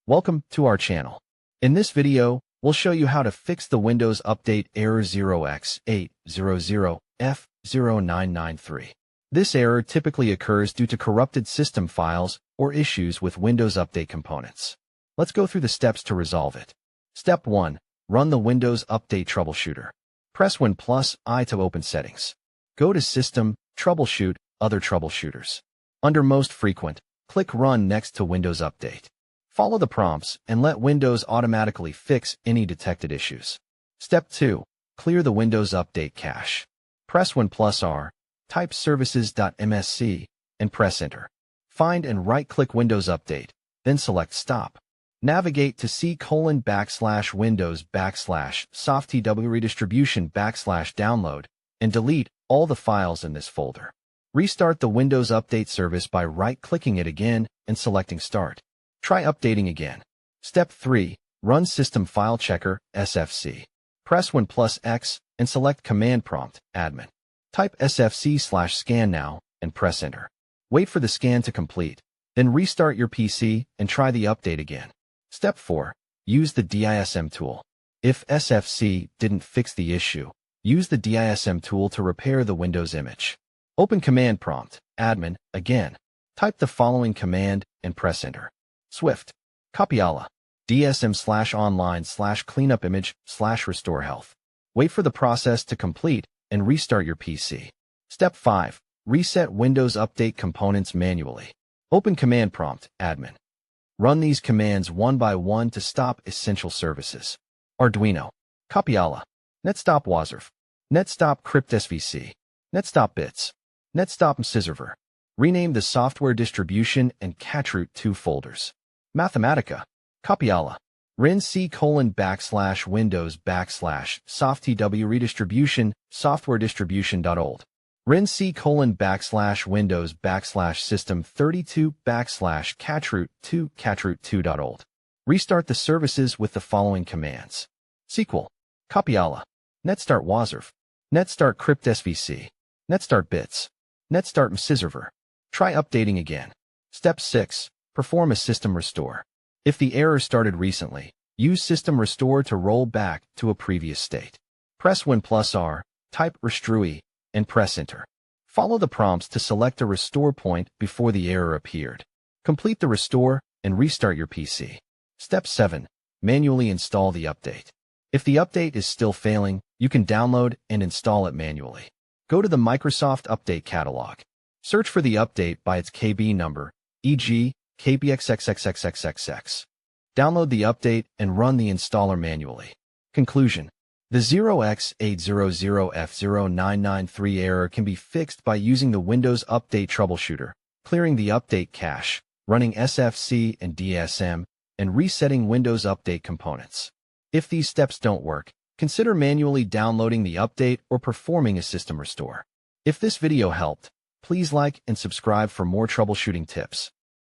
Welcome to our channel. In this video, we'll show you how to fix the Windows Update error 0x800f0993. This error typically occurs due to corrupted system files or issues with Windows Update components. Let's go through the steps to resolve it. Step 1. Run the Windows Update Troubleshooter. Press Win+I to open Settings. Go to System, Troubleshoot, Other Troubleshooters. Under Most Frequent, click Run next to Windows Update. Follow the prompts and let Windows automatically fix any detected issues. Step 2. Clear the Windows Update cache. Press Win+R, type services.msc, and press Enter. Find and right-click Windows Update, then select Stop. Navigate to C:\Windows\soft_tw redistribution\download and delete all the files in this folder. Restart the Windows Update service by right-clicking it again and selecting Start. Try updating again. Step 3. Run System File Checker, SFC. Press Win+X and select Command Prompt, Admin. Type sfc/scan now and press Enter. Wait for the scan to complete, then restart your PC and try the update again. Step 4. Use the DISM tool. If SFC didn't fix the issue, use the DISM tool to repair the Windows image. Open Command Prompt, Admin, again. Type the following command and press Enter. Swift. Copyala. dsm/online/cleanupimage/restore health. Wait for the process to complete and restart your PC. Step 5. Reset Windows Update components manually. Open Command Prompt, Admin. Run these commands one by one to stop essential services. Arduino. Copyala. netstop wazrf. netstop cryptsvc. netstop bits. netstop mscrver. Rename the software distribution and cacheroot 2 folders. Mathematica. Copyala. rin c:\Windows\softtw redistribution software-distribution.old. rin c:\Windows\system32\cacheroot2 cacheroot2.old. Restart the services with the following commands. SQL. Copyala. netstart wazrf. netstart cryptsvc. netstart bits. netstart mscrver. Try updating again. Step 6. Perform a system restore. If the error started recently, use System Restore to roll back to a previous state. Press Win+R, type restrui, and press Enter. Follow the prompts to select a restore point before the error appeared. Complete the restore and restart your PC. Step 7. Manually install the update. If the update is still failing, you can download and install it manually. Go to the Microsoft Update Catalog. Search for the update by its KB number, e.g., KBXXXXXX. Download the update and run the installer manually. Conclusion. The 0x800f0993 error can be fixed by using the Windows Update Troubleshooter, clearing the update cache, running SFC and DSM, and resetting Windows Update components. If these steps don't work, consider manually downloading the update or performing a system restore. If this video helped, please like and subscribe for more troubleshooting tips.